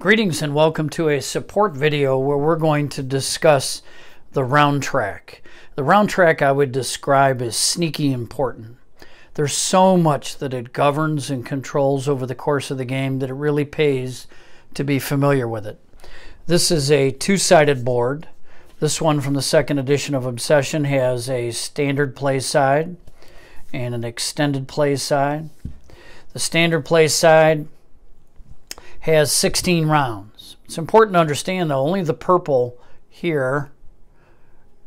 Greetings and welcome to a support video where we're going to discuss the round track. The round track I would describe as sneaky important. There's so much that it governs and controls over the course of the game that it really pays to be familiar with it. This is a two-sided board. This one from the second edition of Obsession has a standard play side and an extended play side. The standard play side has 16 rounds. It's important to understand though, only the purple here,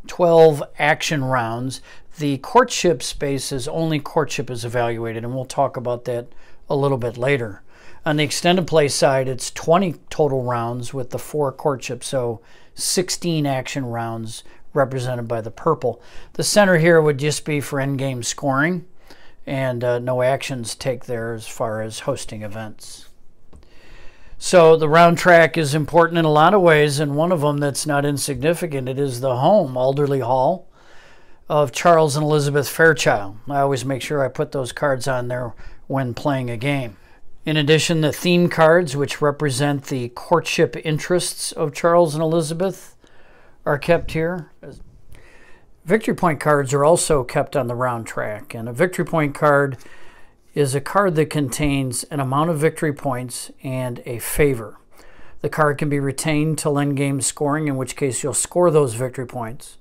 12 action rounds. The courtship space is only courtship is evaluated, and we'll talk about that a little bit later. On the extended play side, it's 20 total rounds with the 4 courtships, so 16 action rounds represented by the purple. The center here would just be for endgame scoring, and no actions take there as far as hosting events. So the round track is important in a lot of ways, and one of them that's not insignificant, it is the home, Alderley Hall, of Charles and Elizabeth Fairchild. I always make sure I put those cards on there when playing a game. In addition, the theme cards, which represent the courtship interests of Charles and Elizabeth, are kept here. Victory point cards are also kept on the round track, and a victory point card is a card that contains an amount of victory points and a favor. The card can be retained till endgame scoring, in which case you'll score those victory points,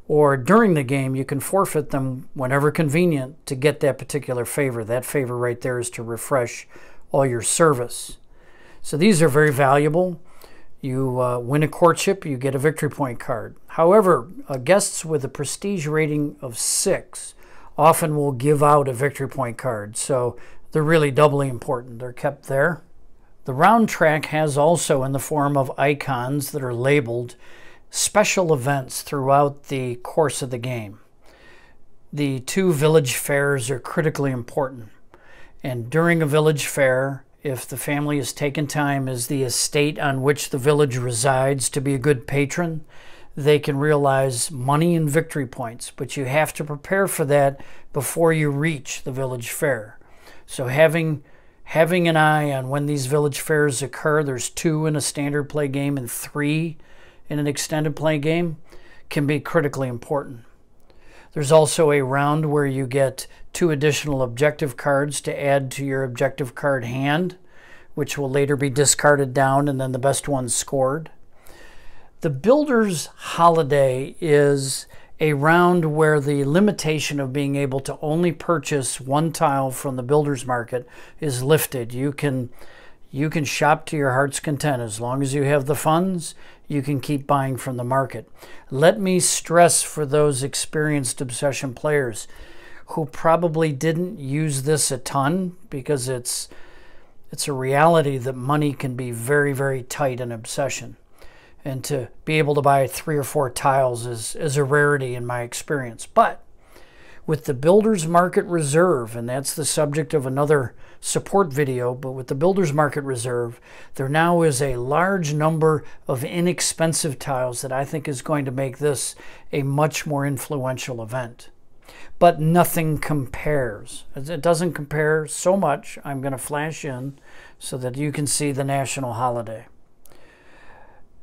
or during the game you can forfeit them whenever convenient to get that particular favor. That favor right there is to refresh all your service. So these are very valuable. You win a courtship, you get a victory point card. However, guests with a prestige rating of 6 often will give out a victory point card, so they're really doubly important. They're kept there. The round track has also, in the form of icons that are labeled, special events throughout the course of the game. The 2 village fairs are critically important, and during a village fair, if the family has taken time as the estate on which the village resides to be a good patron, they can realize money and victory points, but you have to prepare for that before you reach the village fair. So having an eye on when these village fairs occur, there's 2 in a standard play game and 3 in an extended play game, can be critically important. There's also a round where you get 2 additional objective cards to add to your objective card hand, which will later be discarded down and then the best one's scored. The Builder's Holiday is a round where the limitation of being able to only purchase 1 tile from the builder's market is lifted. You can shop to your heart's content. As long as you have the funds, you can keep buying from the market. Let me stress for those experienced Obsession players who probably didn't use this a ton, because it's a reality that money can be very, very tight in Obsession. And to be able to buy 3 or 4 tiles is a rarity in my experience. But with the Builder's Market Reserve, and that's the subject of another support video, but with the Builder's Market Reserve, there now is a large number of inexpensive tiles that I think is going to make this a much more influential event. But nothing compares. It doesn't compare so much. I'm going to flash in so that you can see the national holiday.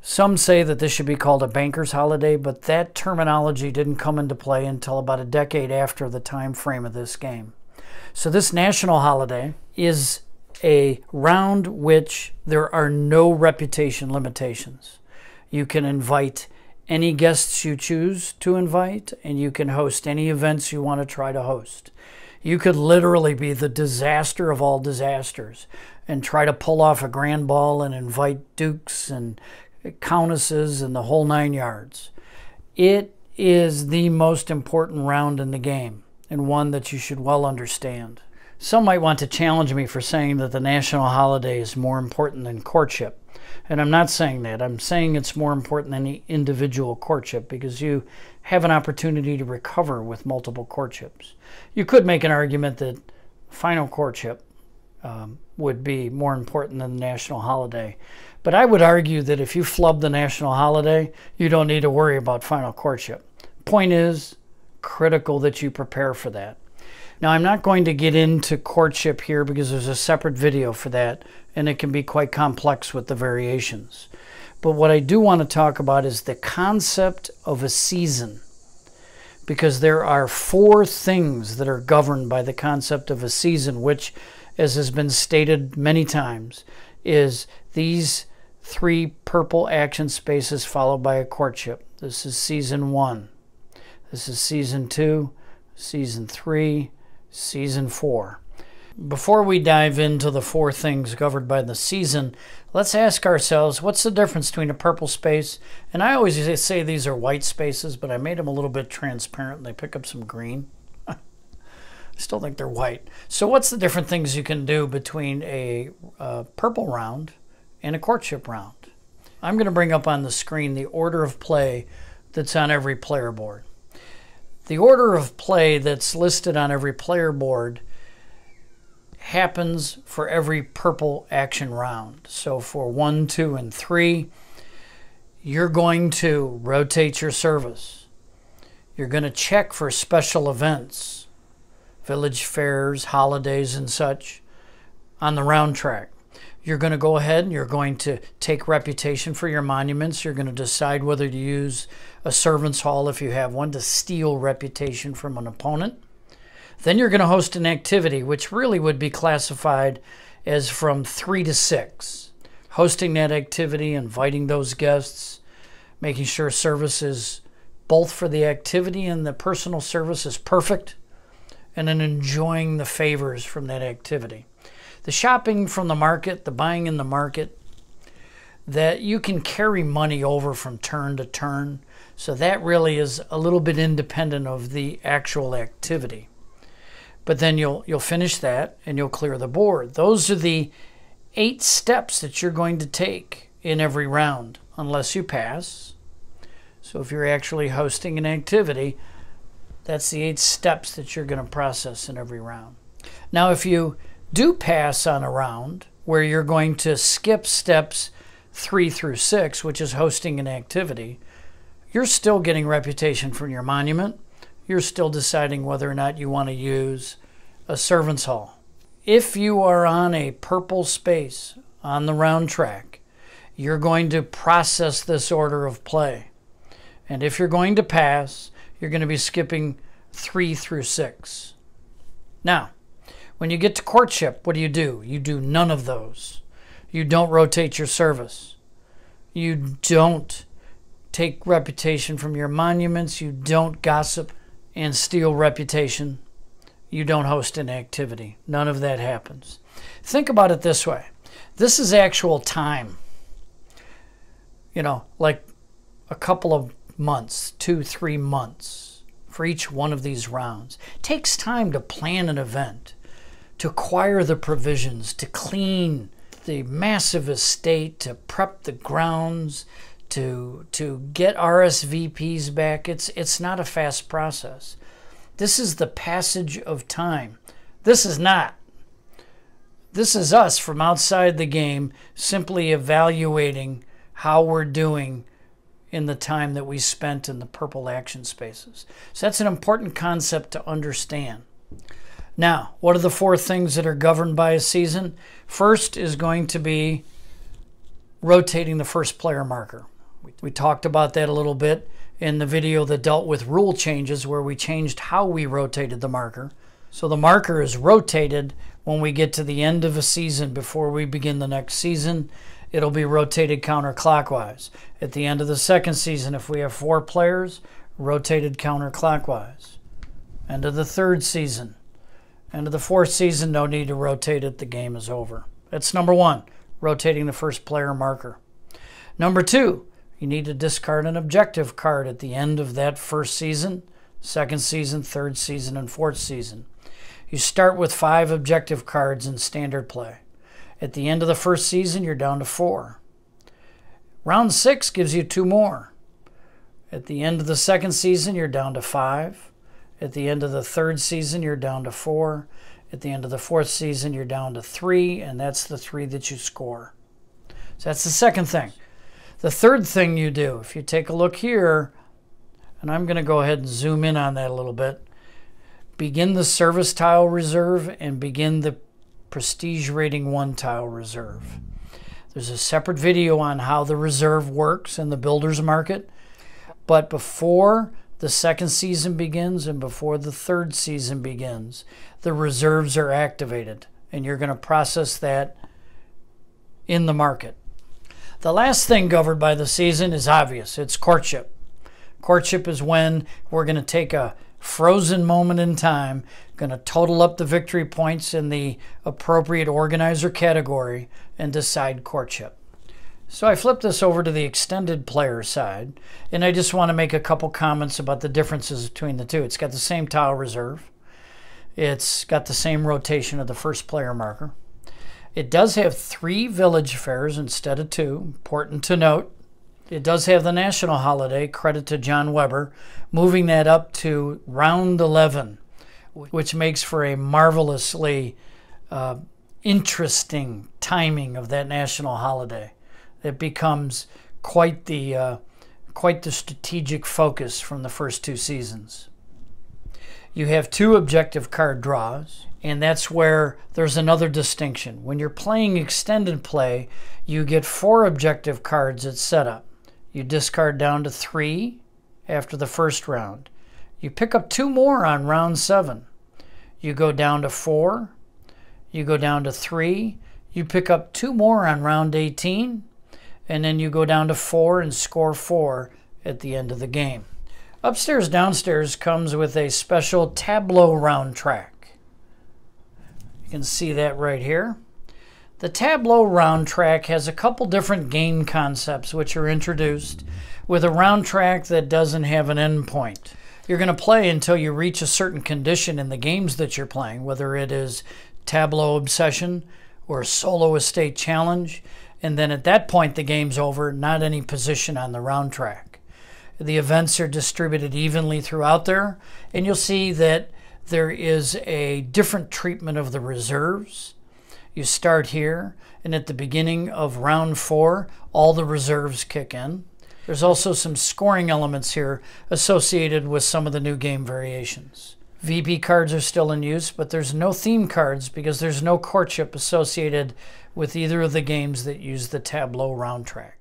Some say that this should be called a banker's holiday, but that terminology didn't come into play until about a decade after the time frame of this game. So this national holiday is a round which there are no reputation limitations. You can invite any guests you choose to invite, and you can host any events you want to try to host. You could literally be the disaster of all disasters and try to pull off a grand ball and invite dukes and countesses and the whole 9 yards. It is the most important round in the game, and one that you should well understand. Some might want to challenge me for saying that the national holiday is more important than courtship. And I'm not saying that. I'm saying it's more important than the individual courtship, because you have an opportunity to recover with multiple courtships. You could make an argument that final courtship would be more important than the national holiday. But I would argue that if you flub the national holiday, you don't need to worry about final courtship. Point is, critical that you prepare for that. Now, I'm not going to get into courtship here because there's a separate video for that, and it can be quite complex with the variations. But what I do want to talk about is the concept of a season, because there are 4 things that are governed by the concept of a season, which, as has been stated many times, is these 3 purple action spaces followed by a courtship. This is season 1. This is season 2, season 3, season 4. Before we dive into the 4 things governed by the season, let's ask ourselves, what's the difference between a purple space? And I always say these are white spaces, but I made them a little bit transparent and they pick up some green. I still think they're white. So what's the different things you can do between a purple round and a courtship round? I'm going to bring up on the screen the order of play that's on every player board. The order of play that's listed on every player board happens for every purple action round. So for 1, 2, and 3, you're going to rotate your service. You're going to check for special events, village fairs, holidays, and such on the round track. You're going to go ahead and you're going to take reputation for your monuments. You're going to decide whether to use a servant's hall, if you have one, to steal reputation from an opponent. Then you're going to host an activity, which really would be classified as from 3 to 6. Hosting that activity, inviting those guests, making sure service is both for the activity and the personal service is perfect, and then enjoying the favors from that activity. The shopping from the market, the buying in the market, that you can carry money over from turn to turn. So that really is a little bit independent of the actual activity. But then you'll finish that and you'll clear the board. Those are the 8 steps that you're going to take in every round, unless you pass. So if you're actually hosting an activity, that's the 8 steps that you're going to process in every round. Now, if you do pass on a round where you're going to skip steps 3 through 6, which is hosting an activity, you're still getting reputation from your monument. You're still deciding whether or not you want to use a servant's hall. If you are on a purple space on the round track, you're going to process this order of play. And if you're going to pass, you're going to be skipping 3 through 6. Now, when you get to courtship, what do? You do none of those. You don't rotate your service. You don't take reputation from your monuments. You don't gossip and steal reputation. You don't host an activity. None of that happens. Think about it this way. This is actual time. You know, like a couple of months, 2, 3 months for each one of these rounds. It takes time to plan an event, to acquire the provisions, to clean the massive estate, to prep the grounds, to get RSVPs back. It's not a fast process. This is the passage of time. This is not. This is us from outside the game simply evaluating how we're doing in the time that we spent in the purple action spaces. So that's an important concept to understand. Now, what are the 4 things that are governed by a season? First is going to be rotating the first player marker. We talked about that a little bit in the video that dealt with rule changes, where we changed how we rotated the marker. So the marker is rotated when we get to the end of a season before we begin the next season. It'll be rotated counterclockwise. At the end of the second season, if we have 4 players, rotated counterclockwise. End of the third season. End of the fourth season, no need to rotate it. The game is over. That's number 1, rotating the first player marker. Number 2, you need to discard an objective card at the end of that first season, second season, third season, and fourth season. You start with 5 objective cards in standard play. At the end of the first season, you're down to 4. Round 6 gives you 2 more. At the end of the second season, you're down to 5. At the end of the third season, you're down to 4. At the end of the fourth season, you're down to 3, and that's the 3 that you score. So that's the second thing. The third thing you do, if you take a look here, and I'm going to go ahead and zoom in on that a little bit. begin the service tile reserve and begin the prestige rating 1 tile reserve. There's a separate video on how the reserve works in the builder's market, but before the second season begins and before the third season begins, the reserves are activated, and you're going to process that in the market. The last thing governed by the season is obvious. It's courtship. Courtship is when we're going to take a frozen moment in time, going to total up the victory points in the appropriate organizer category and decide courtship. So I flipped this over to the extended player side, and I just want to make a couple comments about the differences between the two. It's got the same tile reserve. It's got the same rotation of the first player marker. It does have 3 village fairs instead of 2. Important to note. It does have the national holiday, credit to John Weber, moving that up to round 11, which makes for a marvelously interesting timing of that national holiday. It becomes quite the strategic focus from the first 2 seasons. You have 2 objective card draws, and that's where there's another distinction. When you're playing extended play, you get 4 objective cards at setup. You discard down to 3 after the first round. You pick up 2 more on round 7. You go down to 4. You go down to 3. You pick up 2 more on round 18. And then you go down to 4 and score 4 at the end of the game. Upstairs Downstairs comes with a special tableau round track. You can see that right here. The tableau round track has a couple different game concepts which are introduced with a round track that doesn't have an end point. You're going to play until you reach a certain condition in the games that you're playing, whether it is tableau obsession or solo estate challenge, and then at that point the game's over, not any position on the round track. The events are distributed evenly throughout there, and you'll see that there is a different treatment of the reserves. You start here, and at the beginning of round 4, all the reserves kick in. There's also some scoring elements here associated with some of the new game variations. VP cards are still in use, but there's no theme cards because there's no courtship associated with either of the games that use the tableau round track.